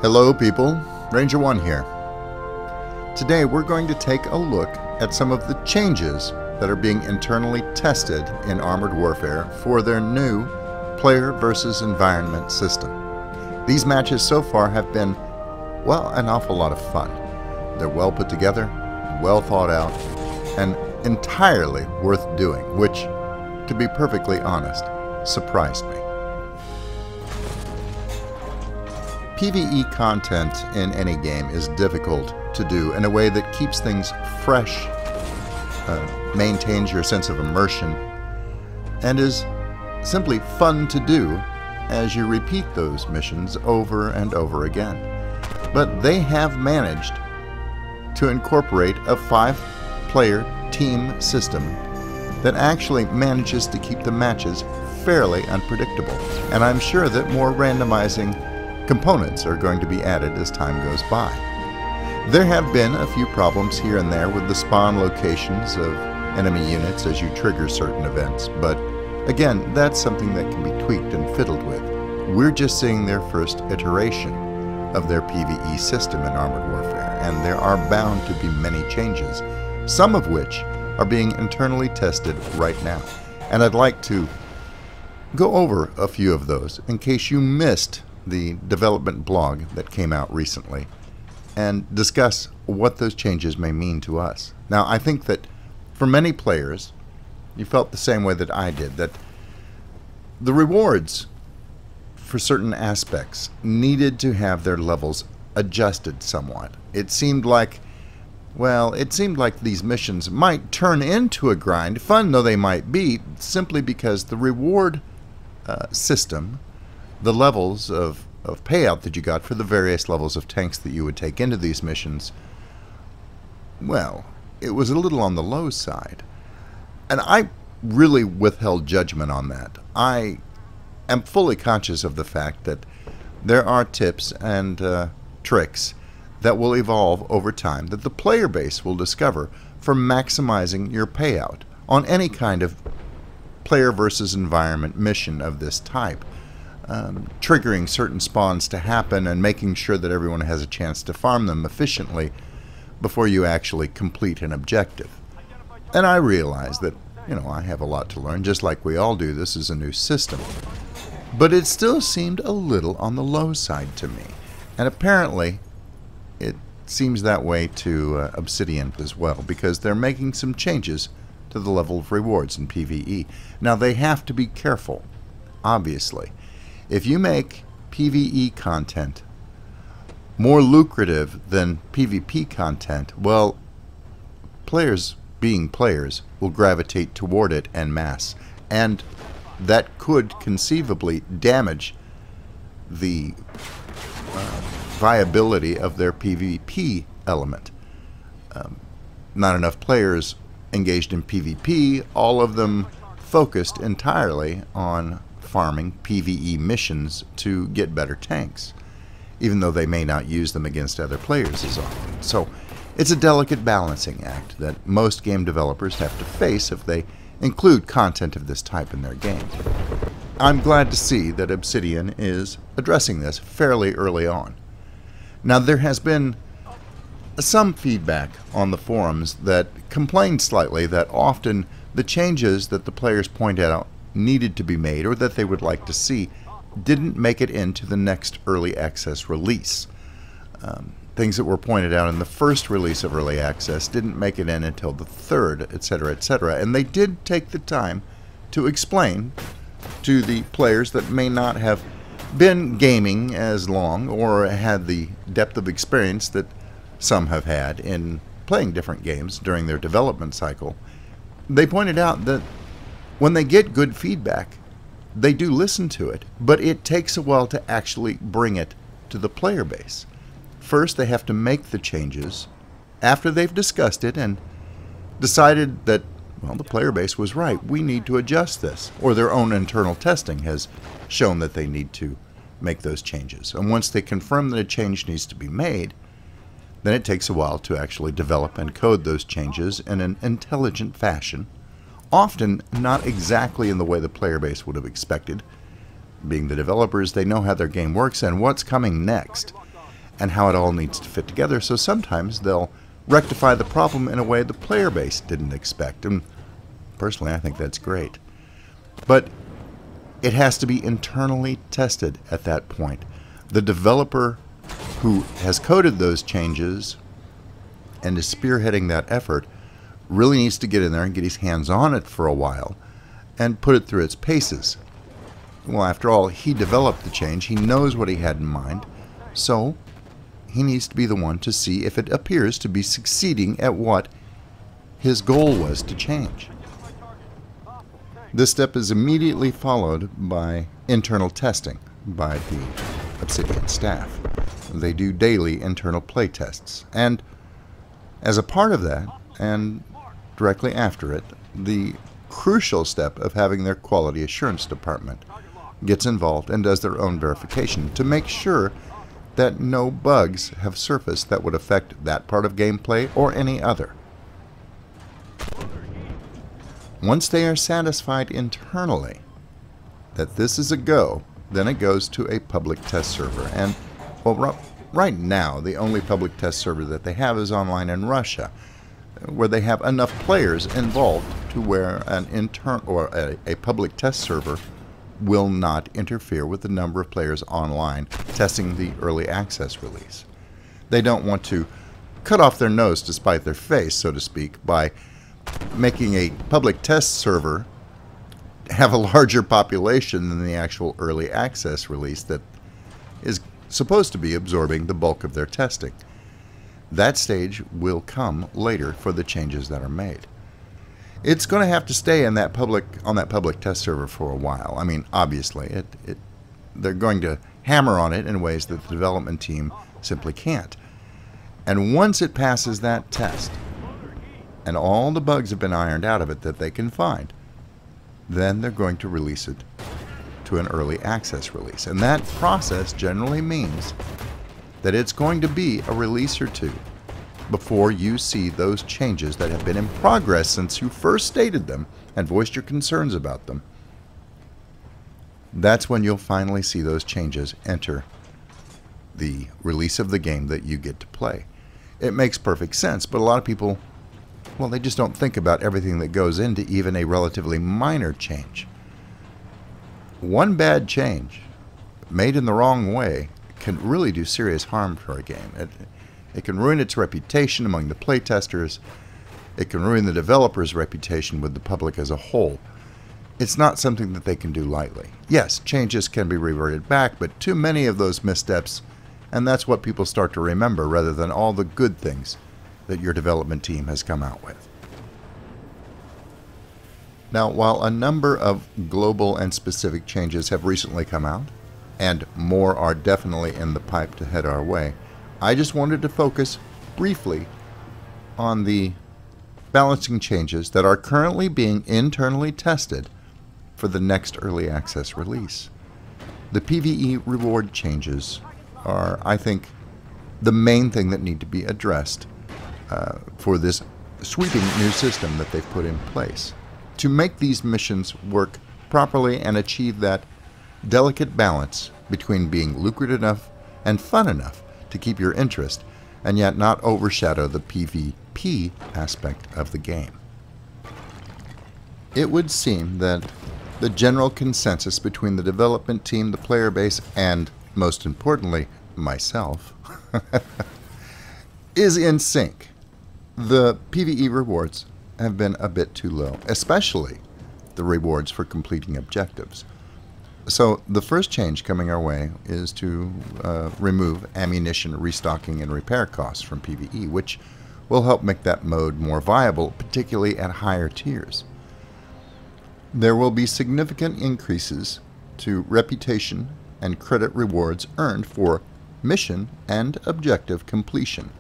Hello people, Ranger 1 here. Today we're going to take a look at some of the changes that are being internally tested in Armored Warfare for their new player versus environment system. These matches so far have been, well, an awful lot of fun. They're well put together, well thought out, and entirely worth doing, which, to be perfectly honest, surprised me. PVE content in any game is difficult to do in a way that keeps things fresh, maintains your sense of immersion, and is simply fun to do as you repeat those missions over and over again. But they have managed to incorporate a 5-player team system that actually manages to keep the matches fairly unpredictable. And I'm sure that more randomizing components are going to be added as time goes by. There have been a few problems here and there with the spawn locations of enemy units as you trigger certain events, but again, that's something that can be tweaked and fiddled with. We're just seeing their first iteration of their PVE system in Armored Warfare, and there are bound to be many changes, some of which are being internally tested right now. And I'd like to go over a few of those in case you missed the development blog that came out recently and discuss what those changes may mean to us. Now, I think that for many players, you felt the same way that I did, that the rewards for certain aspects needed to have their levels adjusted somewhat. It seemed like, well, these missions might turn into a grind, fun though they might be, simply because the reward system, the levels of payout that you got for the various levels of tanks that you would take into these missions, well, it was a little on the low side. And I really withheld judgment on that. I am fully conscious of the fact that there are tips and tricks that will evolve over time that the player base will discover for maximizing your payout on any kind of player versus environment mission of this type. Triggering certain spawns to happen and making sure that everyone has a chance to farm them efficiently before you actually complete an objective. And I realize that, I have a lot to learn, just like we all do. This is a new system. But it still seemed a little on the low side to me. And apparently, it seems that way to Obsidian as well, because they're making some changes to the level of rewards in PvE. Now, they have to be careful, obviously. If you make PvE content more lucrative than PvP content, well, players being players will gravitate toward it en masse, and that could conceivably damage the viability of their PvP element. Not enough players engaged in PvP, all of them focused entirely on farming PVE missions to get better tanks, even though they may not use them against other players as often. So it's a delicate balancing act that most game developers have to face if they include content of this type in their game. I'm glad to see that Obsidian is addressing this fairly early on. Now, there has been some feedback on the forums that complained slightly that often the changes that the players point out needed to be made or that they would like to see didn't make it into the next early access release. Things that were pointed out in the first release of early access didn't make it in until the third, etc., etc. And they did take the time to explain to the players that may not have been gaming as long or had the depth of experience that some have had in playing different games during their development cycle. They pointed out that when they get good feedback, they do listen to it, but it takes a while to actually bring it to the player base. First, they have to make the changes after they've discussed it and decided that, well, the player base was right, we need to adjust this, or their own internal testing has shown that they need to make those changes. And once they confirm that a change needs to be made, then it takes a while to actually develop and code those changes in an intelligent fashion, often not exactly in the way the player base would have expected. Being the developers, they know how their game works and what's coming next. and how it all needs to fit together. So sometimes they'll rectify the problem in a way the player base didn't expect. And personally, I think that's great. But it has to be internally tested at that point. The developer who has coded those changes and is spearheading that effort really needs to get in there and get his hands on it for a while and put it through its paces. Well, after all, he developed the change. He knows what he had in mind. So he needs to be the one to see if it appears to be succeeding at what his goal was to change. This step is immediately followed by internal testing by the Obsidian staff. They do daily internal play tests, and as a part of that, and directly after it, the crucial step of having their quality assurance department gets involved and does their own verification to make sure that no bugs have surfaced that would affect that part of gameplay or any other. Once they are satisfied internally that this is a go, then it goes to a public test server. And well, right now, the only public test server that they have is online in Russia, where they have enough players involved to where an intern or a public test server will not interfere with the number of players online testing the early access release. They don't want to cut off their nose to spite their face, so to speak, by making a public test server have a larger population than the actual early access release that is supposed to be absorbing the bulk of their testing. That stage will come later for the changes that are made. It's going to have to stay in that on that public test server for a while. I mean, obviously, they're going to hammer on it in ways that the development team simply can't. And once it passes that test, and all the bugs have been ironed out of it that they can find, then they're going to release it to an early access release. And that process generally means that it's going to be a release or two before you see those changes that have been in progress since you first stated them and voiced your concerns about them. That's when you'll finally see those changes enter the release of the game that you get to play. It makes perfect sense, but a lot of people, well, they just don't think about everything that goes into even a relatively minor change. One bad change made in the wrong way can really do serious harm for a game. It can ruin its reputation among the playtesters. It can ruin the developer's reputation with the public as a whole. It's not something that they can do lightly. Yes, changes can be reverted back, but too many of those missteps, and that's what people start to remember rather than all the good things that your development team has come out with. Now, while a number of global and specific changes have recently come out, and more are definitely in the pipe to head our way, I just wanted to focus briefly on the balancing changes that are currently being internally tested for the next early access release. The PVE reward changes are, I think, the main thing that need to be addressed for this sweeping new system that they've put in place to make these missions work properly and achieve that delicate balance between being lucrative enough and fun enough to keep your interest and yet not overshadow the PvP aspect of the game. It would seem that the general consensus between the development team, the player base, and most importantly, myself, is in sync. The PVE rewards have been a bit too low, especially the rewards for completing objectives. So the first change coming our way is to remove ammunition restocking and repair costs from PvE, which will help make that mode more viable, particularly at higher tiers. There will be significant increases to reputation and credit rewards earned for mission and objective completion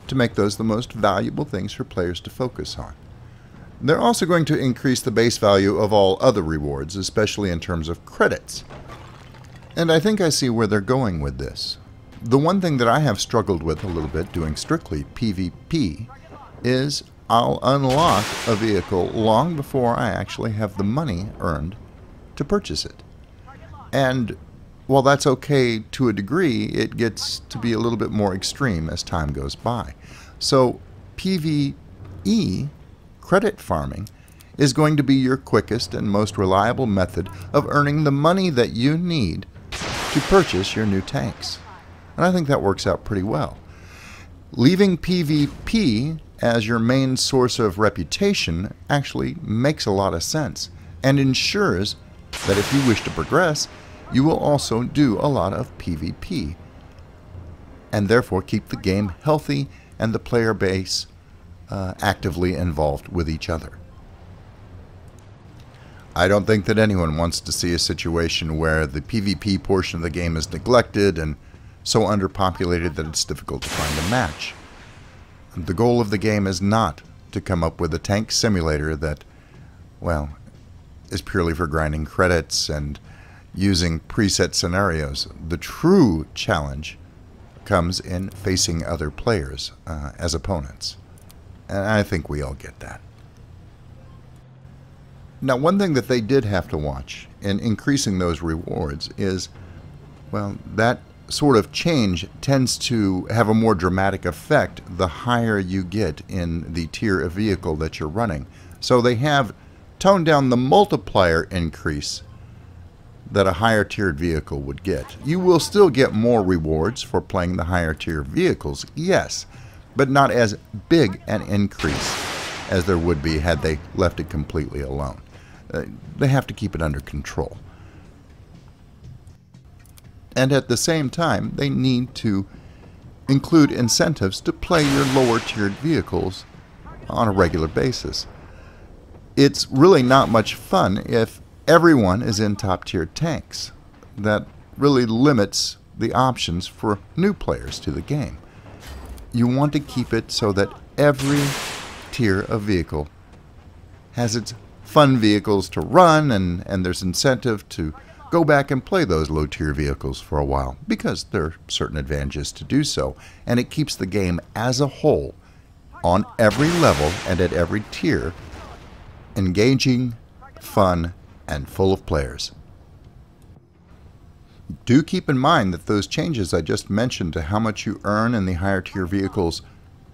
to make those the most valuable things for players to focus on. They're also going to increase the base value of all other rewards, especially in terms of credits. And I think I see where they're going with this. The one thing that I have struggled with a little bit doing strictly PvP is I'll unlock a vehicle long before I actually have the money earned to purchase it. And while that's okay to a degree, it gets to be a little bit more extreme as time goes by. So PVE, credit farming, is going to be your quickest and most reliable method of earning the money that you need to purchase your new tanks. And I think that works out pretty well. Leaving PvP as your main source of reputation actually makes a lot of sense and ensures that if you wish to progress, you will also do a lot of PvP and therefore keep the game healthy and the player base actively involved with each other. I don't think that anyone wants to see a situation where the PvP portion of the game is neglected and so underpopulated that it's difficult to find a match. The goal of the game is not to come up with a tank simulator that, well, is purely for grinding credits and using preset scenarios. The true challenge comes in facing other players as opponents. And I think we all get that. Now, one thing that they did have to watch in increasing those rewards is, well, that sort of change tends to have a more dramatic effect the higher you get in the tier of vehicle that you're running. So they have toned down the multiplier increase that a higher tiered vehicle would get. You will still get more rewards for playing the higher tier vehicles, yes, but not as big an increase as there would be had they left it completely alone. They have to keep it under control. And at the same time, they need to include incentives to play your lower tiered vehicles on a regular basis. It's really not much fun if everyone is in top tier tanks. That really limits the options for new players to the game. You want to keep it so that every tier of vehicle has its fun vehicles to run, and there's incentive to go back and play those low tier vehicles for a while because there are certain advantages to do so, and it keeps the game as a whole on every level and at every tier engaging, fun, and full of players. Do keep in mind that those changes I just mentioned to how much you earn in the higher tier vehicles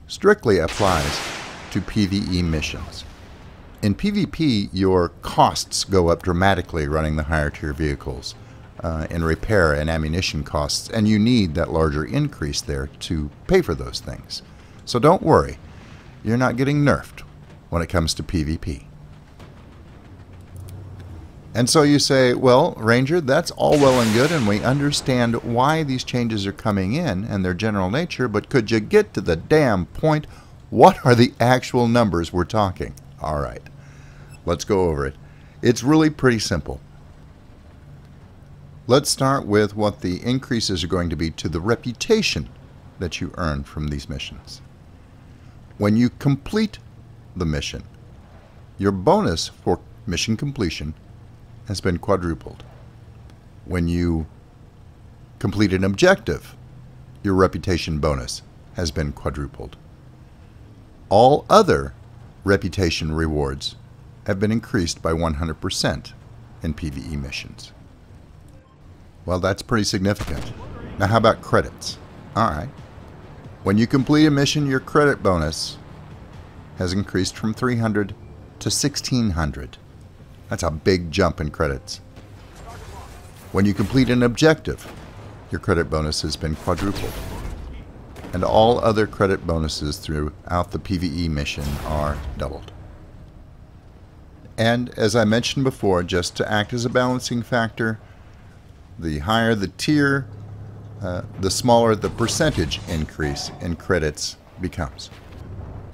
strictly applies to PvE missions. In PvP, your costs go up dramatically running the higher tier vehicles in repair and ammunition costs, and you need that larger increase there to pay for those things. So don't worry, you're not getting nerfed when it comes to PvP. And so you say, well, Ranger, that's all well and good, and we understand why these changes are coming in and their general nature, but could you get to the damn point? What are the actual numbers we're talking? All right, let's go over it. It's really pretty simple. Let's start with what the increases are going to be to the reputation that you earn from these missions. When you complete the mission, your bonus for mission completion has been quadrupled. When you complete an objective, your reputation bonus has been quadrupled. All other reputation rewards have been increased by 100% in PvE missions. Well, that's pretty significant. Now, how about credits? All right. When you complete a mission, your credit bonus has increased from 300 to 1,600. That's a big jump in credits. When you complete an objective, your credit bonus has been quadrupled. And all other credit bonuses throughout the PvE mission are doubled. And as I mentioned before, just to act as a balancing factor, the higher the tier, the smaller the percentage increase in credits becomes.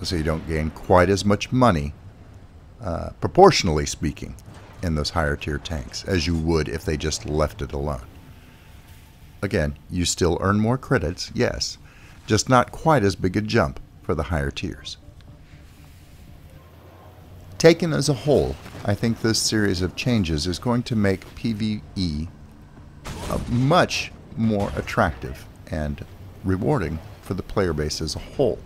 So you don't gain quite as much money, proportionally speaking, in those higher tier tanks as you would if they just left it alone. Again, you still earn more credits, yes, just not quite as big a jump for the higher tiers. Taken as a whole, I think this series of changes is going to make PvE much more attractive and rewarding for the player base as a whole.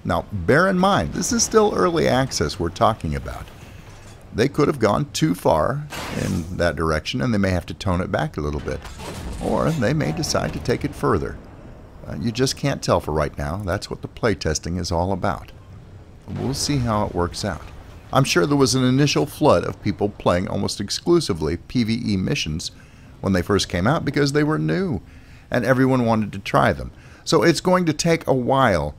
Now, bear in mind, this is still early access we're talking about. They could have gone too far in that direction, and they may have to tone it back a little bit. or they may decide to take it further. You just can't tell for right now. That's what the playtesting is all about. We'll see how it works out. I'm sure there was an initial flood of people playing almost exclusively PVE missions when they first came out because they were new and everyone wanted to try them. So it's going to take a while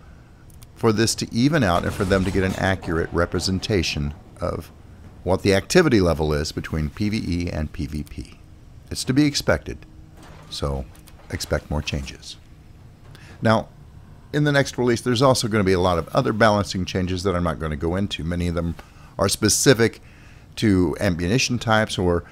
for this to even out and for them to get an accurate representation of what the activity level is between PVE and PvP. It's to be expected, so expect more changes. Now, in the next release, there's also going to be a lot of other balancing changes that I'm not going to go into. Many of them are specific to ammunition types or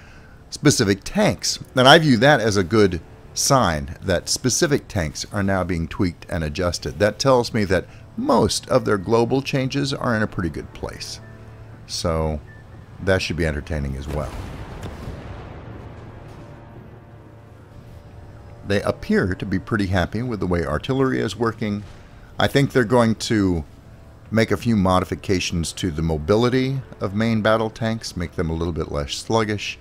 specific tanks. And I view that as a good sign that specific tanks are now being tweaked and adjusted. That tells me that most of their global changes are in a pretty good place. So that should be entertaining as well. They appear to be pretty happy with the way artillery is working. I think they're going to make a few modifications to the mobility of main battle tanks, make them a little bit less sluggish.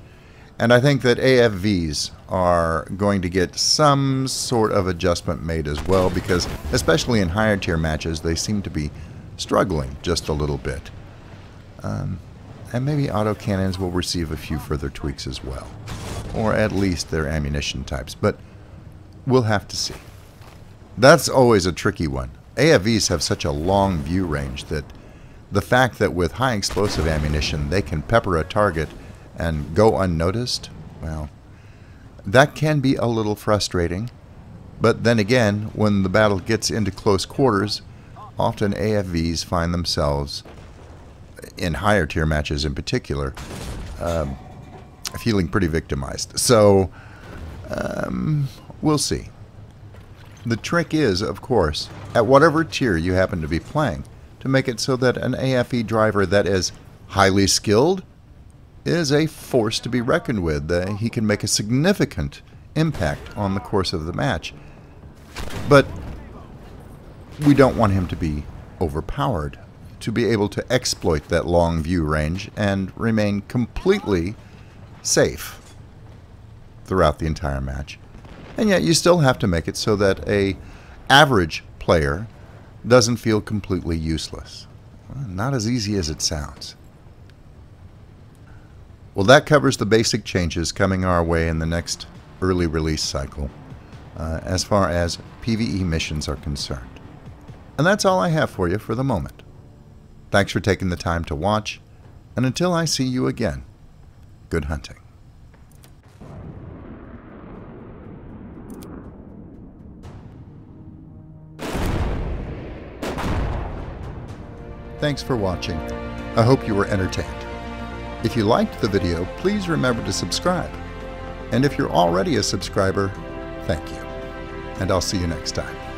And I think that AFVs are going to get some sort of adjustment made as well, because especially in higher tier matches, they seem to be struggling just a little bit. And maybe autocannons will receive a few further tweaks as well, or at least their ammunition types, but we'll have to see. That's always a tricky one. AFVs have such a long view range that the fact that with high explosive ammunition they can pepper a target and go unnoticed, well, that can be a little frustrating. But then again, when the battle gets into close quarters, often AFVs find themselves, in higher tier matches in particular, feeling pretty victimized. So, we'll see. The trick is, of course, at whatever tier you happen to be playing, to make it so that an AFE driver that is highly skilled is a force to be reckoned with. He can make a significant impact on the course of the match. But we don't want him to be overpowered, to be able to exploit that long view range and remain completely safe throughout the entire match. And yet you still have to make it so that an average player doesn't feel completely useless. Well, not as easy as it sounds. Well, that covers the basic changes coming our way in the next early release cycle as far as PVE missions are concerned. And that's all I have for you for the moment. Thanks for taking the time to watch, and until I see you again, good hunting. Thanks for watching. I hope you were entertained. If you liked the video, please remember to subscribe. And if you're already a subscriber, thank you. And I'll see you next time.